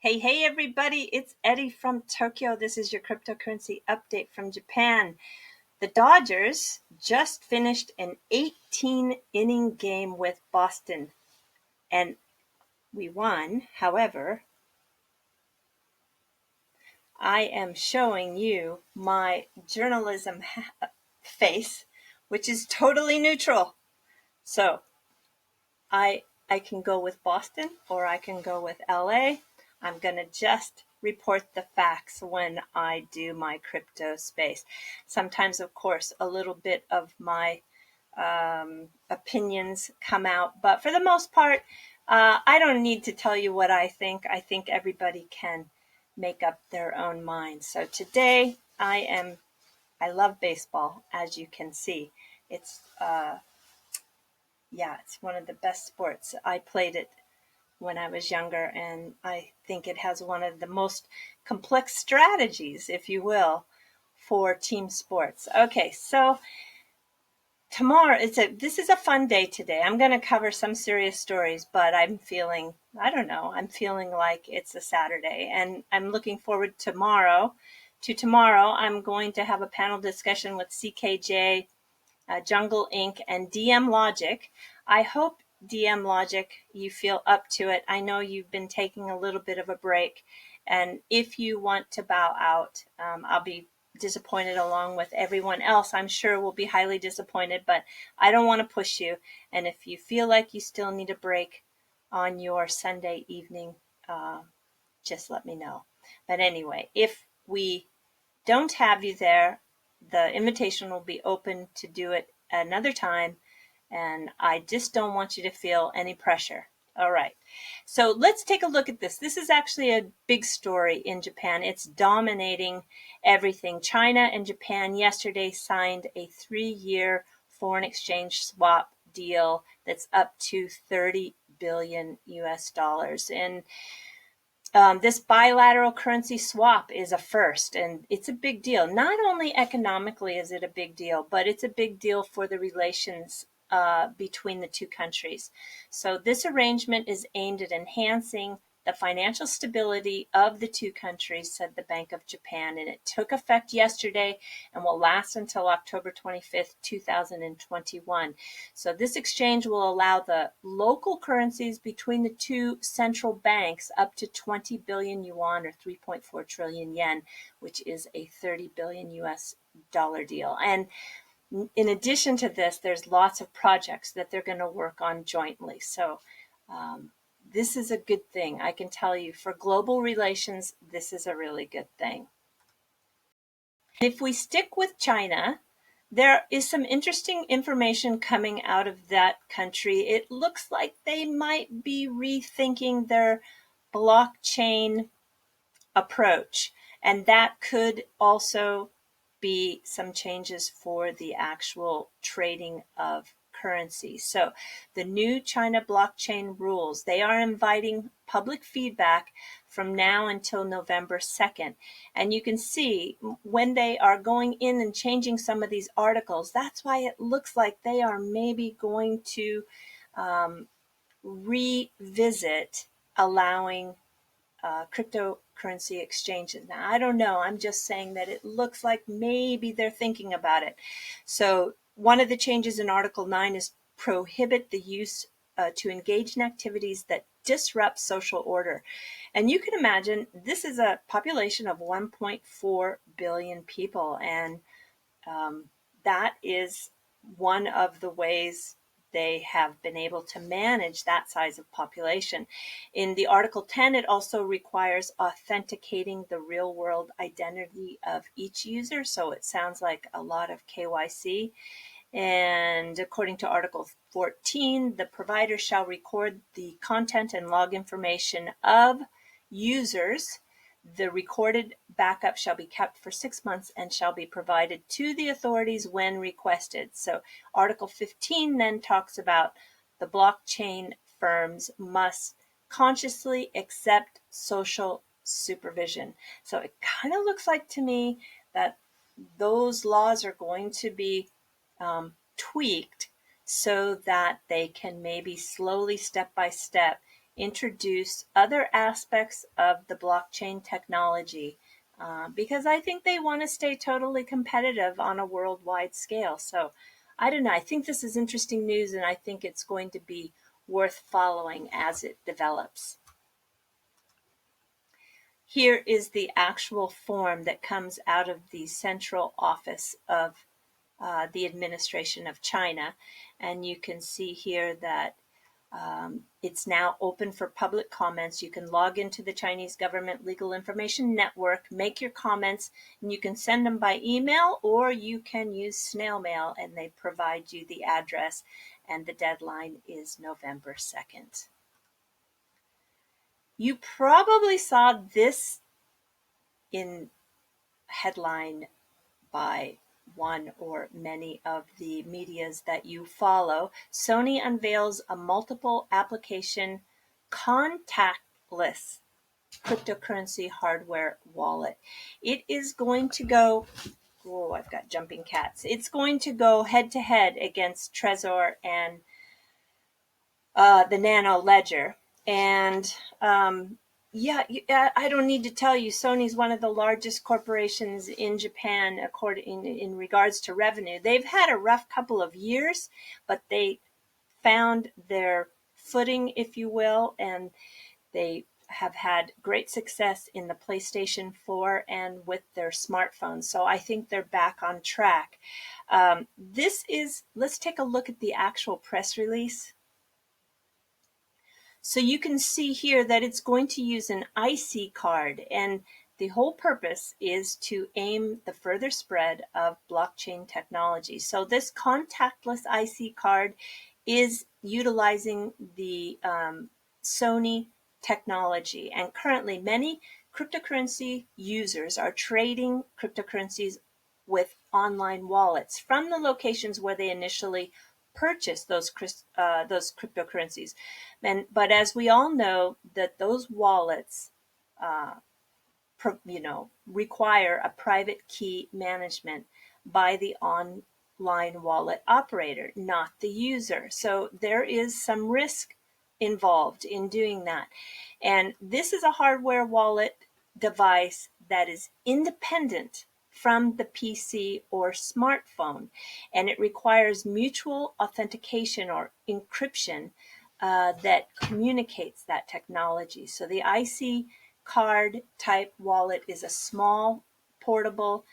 Hey, everybody, it's Eddie from Tokyo. This is your cryptocurrency update from Japan. The Dodgers just finished an 18-inning game with Boston, and we won. However, I am showing you my journalism face, which is totally neutral. So I can go with Boston or I can go with LA. I'm going to just report the facts when I do my crypto space. Sometimes, of course, a little bit of my opinions come out, but for the most part, I don't need to tell you what I think. I think everybody can make up their own mind. So today I love baseball, as you can see. It's it's one of the best sports. I played it when I was younger, and I think it has one of the most complex strategies, if you will, for team sports. Okay, so tomorrow this is a fun day today. I'm going to cover some serious stories, but I'm feeling like it's a Saturday, and I'm looking forward tomorrow. I'm going to have a panel discussion with CKJ, Jungle Inc., and DM Logic. I hope, DM Logic, you feel up to it. I know you've been taking a little bit of a break, and if you want to bow out, I'll be disappointed along with everyone else. I'm sure will be highly disappointed, but I don't want to push you. And if you feel like you still need a break on your Sunday evening, just let me know. But anyway, if we don't have you there, the invitation will be open to do it another time, and I just don't want you to feel any pressure. All right, so let's take a look at this. This is actually a big story in Japan. It's dominating everything. China and Japan yesterday signed a 3-year foreign exchange swap deal that's up to 30 billion US dollars. And this bilateral currency swap is a first, and it's a big deal. Not only economically is it a big deal, but it's a big deal for the relations between the two countries. So this arrangement is aimed at enhancing the financial stability of the two countries, said the Bank of Japan, and it took effect yesterday and will last until October 25th, 2021. So this exchange will allow the local currencies between the two central banks up to 20 billion yuan or 3.4 trillion yen, which is a 30 billion US dollar deal. And in addition to this, there's lots of projects that they're going to work on jointly. So this is a good thing. I can tell you, for global relations, this is a really good thing. If we stick with China, there is some interesting information coming out of that country. It looks like they might be rethinking their blockchain approach, and that could also be some changes for the actual trading of currency. So the new China blockchain rules, they are inviting public feedback from now until November 2nd. And you can see when they are going in and changing some of these articles, that's why it looks like they are maybe going to revisit allowing cryptocurrency exchanges. Now, I don't know. I'm just saying that it looks like maybe they're thinking about it. So one of the changes in Article 9 is prohibit the use to engage in activities that disrupt social order. And you can imagine this is a population of 1.4 billion people, and that is one of the ways they have been able to manage that size of population. In the Article 10, it also requires authenticating the real world identity of each user. So it sounds like a lot of KYC. And according to Article 14, the provider shall record the content and log information of users. The recorded backup shall be kept for 6 months and shall be provided to the authorities when requested. So Article 15 then talks about the blockchain firms must consciously accept social supervision. So it kind of looks like to me that those laws are going to be tweaked so that they can maybe slowly, step by step, introduce other aspects of the blockchain technology because I think they want to stay totally competitive on a worldwide scale. So I don't know. I think this is interesting news, and I think it's going to be worth following as it develops. Here is the actual form that comes out of the central office of the administration of China. And you can see here that it's now open for public comments. You can log into the Chinese Government Legal Information Network, make your comments, and you can send them by email or you can use snail mail, and they provide you the address, and the deadline is November 2nd. You probably saw this in headline by one or many of the medias that you follow. Sony unveils a multiple application contactless cryptocurrency hardware wallet. It is going to go, oh, I've got jumping cats. It's going to go head to head against Trezor and the Nano Ledger. And I don't need to tell you, Sony's one of the largest corporations in Japan in regards to revenue. They've had a rough couple of years, but they found their footing, if you will, and they have had great success in the PlayStation 4 and with their smartphones. So I think they're back on track. Let's take a look at the actual press release. So you can see here that it's going to use an IC card, and the whole purpose is to aim the further spread of blockchain technology. So this contactless IC card is utilizing the Sony technology, and currently many cryptocurrency users are trading cryptocurrencies with online wallets from the locations where they initially purchase those cryptocurrencies. But as we all know, that those wallets, require a private key management by the online wallet operator, not the user. So there is some risk involved in doing that. And this is a hardware wallet device that is independent from the PC or smartphone, and it requires mutual authentication or encryption that communicates that technology. So the IC card type wallet is a small, portable,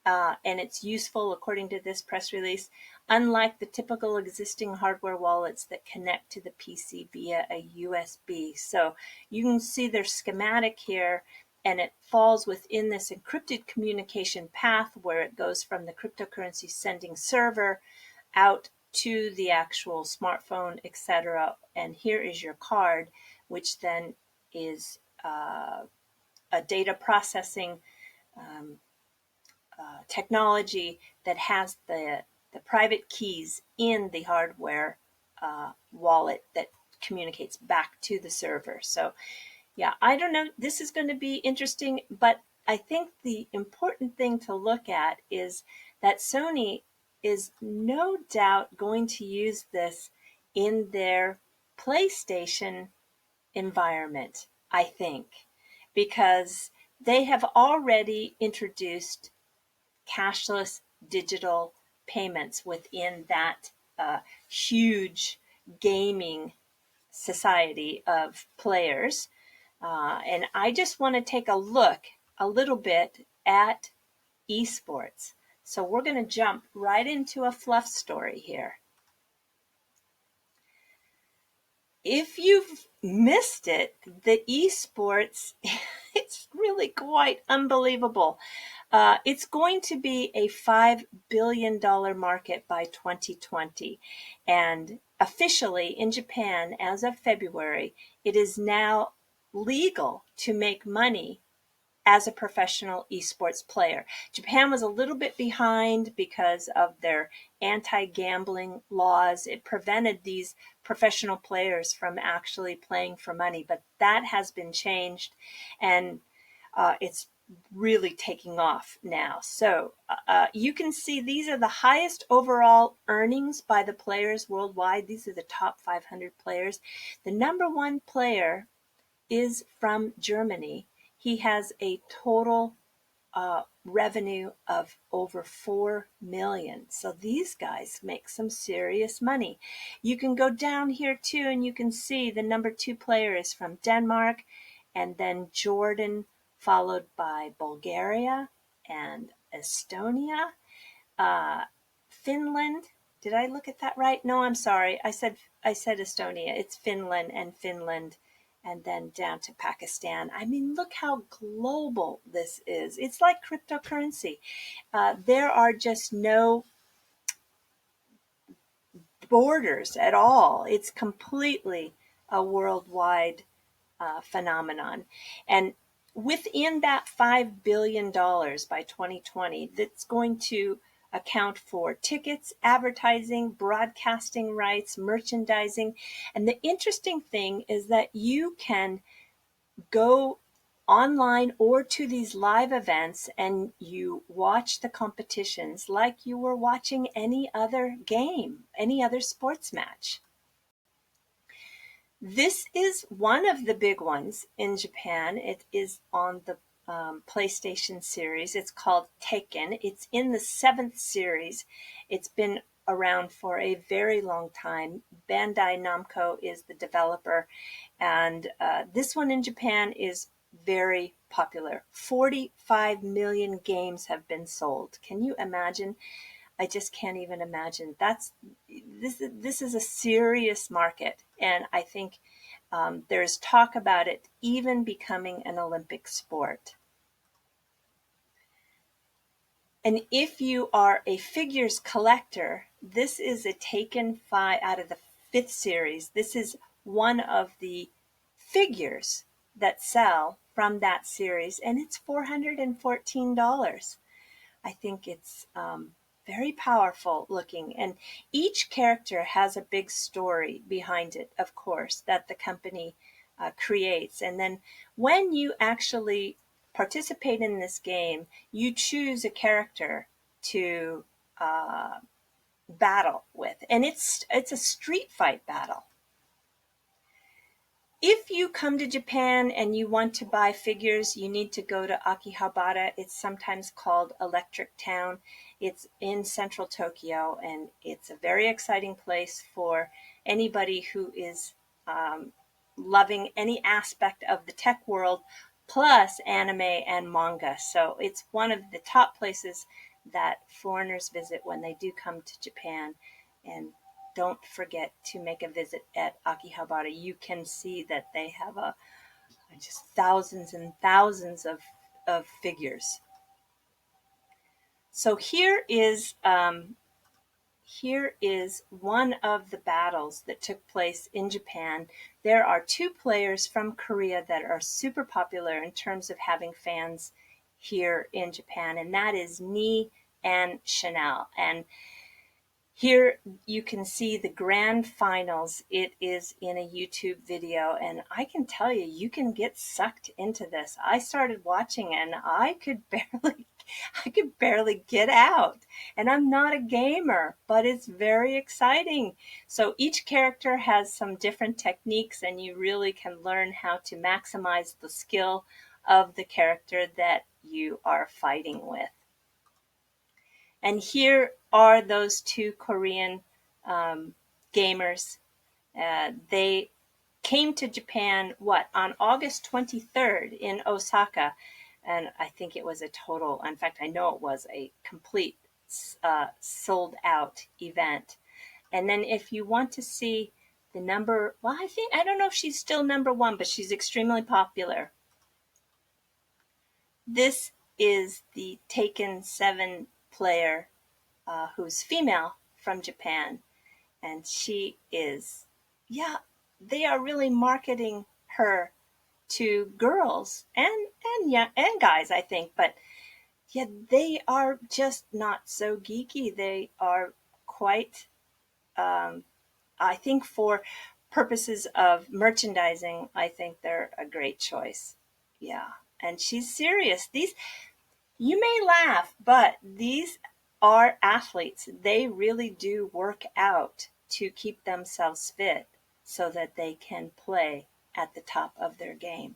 and it's useful, according to this press release, unlike the typical existing hardware wallets that connect to the PC via a USB. So you can see their schematic here, and it falls within this encrypted communication path where it goes from the cryptocurrency sending server out to the actual smartphone, etc. And here is your card, which then is a data processing technology that has the private keys in the hardware wallet that communicates back to the server. So yeah, I don't know. This is going to be interesting, but I think the important thing to look at is that Sony is no doubt going to use this in their PlayStation environment, I think, because they have already introduced cashless digital payments within that huge gaming society of players. And I just want to take a look a little bit at eSports. So we're going to jump right into a fluff story here. If you've missed it, the eSports, it's really quite unbelievable. It's going to be a $5 billion market by 2020. And officially in Japan, as of February, it is now legal to make money as a professional esports player. Japan was a little bit behind because of their anti-gambling laws. It prevented these professional players from actually playing for money, but that has been changed, and it's really taking off now. So you can see these are the highest overall earnings by the players worldwide. These are the top 500 players. The number one player is from Germany. He has a total revenue of over 4 million. So these guys make some serious money. You can go down here too, and you can see the number two player is from Denmark, and then Jordan, followed by Bulgaria and Estonia, uh, Finland. Did I look at that right? No, I'm sorry. I said Estonia. It's Finland and then down to Pakistan. I mean, look how global this is. It's like cryptocurrency. There are just no borders at all. It's completely a worldwide phenomenon. And within that $5 billion by 2020, that's going to account for tickets, advertising, broadcasting rights, merchandising. And the interesting thing is that you can go online or to these live events and you watch the competitions like you were watching any other game, any other sports match. This is one of the big ones in Japan. It is on the PlayStation series. It's called Taken. It's in the seventh series. It's been around for a very long time. Bandai Namco is the developer, and this one in Japan is very popular. 45 million games have been sold. Can you imagine? I just can't even imagine. This is a serious market, and I think there's talk about it even becoming an Olympic sport. And if you are a figures collector, this is a Taken 5 out of the fifth series. This is one of the figures that sell from that series, and it's $414. I think it's very powerful looking. And each character has a big story behind it, of course, that the company creates. And then when you actually participate in this game, you choose a character to battle with. And it's a street fight battle. If you come to Japan and you want to buy figures, you need to go to Akihabara. It's sometimes called Electric Town. It's in central Tokyo, and it's a very exciting place for anybody who is loving any aspect of the tech world, plus anime and manga. So it's one of the top places that foreigners visit when they do come to Japan. And don't forget to make a visit at Akihabara. You can see that they have just thousands and thousands of figures. So here is one of the battles that took place in Japan. There are two players from Korea that are super popular in terms of having fans here in Japan, and that is Nee and Chanel. And here you can see the grand finals. It is in a YouTube video, and I can tell you, you can get sucked into this. I started watching and I could barely get out. And I'm not a gamer, but it's very exciting. So each character has some different techniques, and you really can learn how to maximize the skill of the character that you are fighting with. And here are those two Korean gamers. They came to Japan, on August 23rd in Osaka. And I think it was a total, in fact, I know it was a complete sold out event. And then if you want to see the number, I don't know if she's still number one, but she's extremely popular. This is the Taken 7 player who's female from Japan. And she is, they are really marketing her to girls and guys, I think. But they are just not so geeky. They are quite, I think for purposes of merchandising, I think they're a great choice. Yeah. And she's serious. You may laugh, but these are athletes. They really do work out to keep themselves fit so that they can play at the top of their game.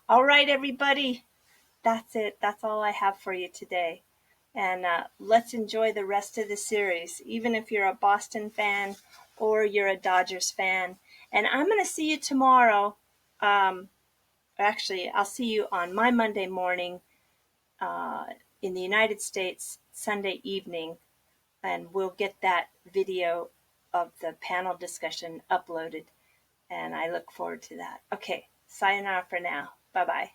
All right, everybody. That's it. That's all I have for you today. And let's enjoy the rest of the series, even if you're a Boston fan or you're a Dodgers fan. And I'm going to see you tomorrow. Actually, I'll see you on my Monday morning in the United States, Sunday evening, and we'll get that video of the panel discussion uploaded. And I look forward to that. Okay, sayonara for now. Bye-bye.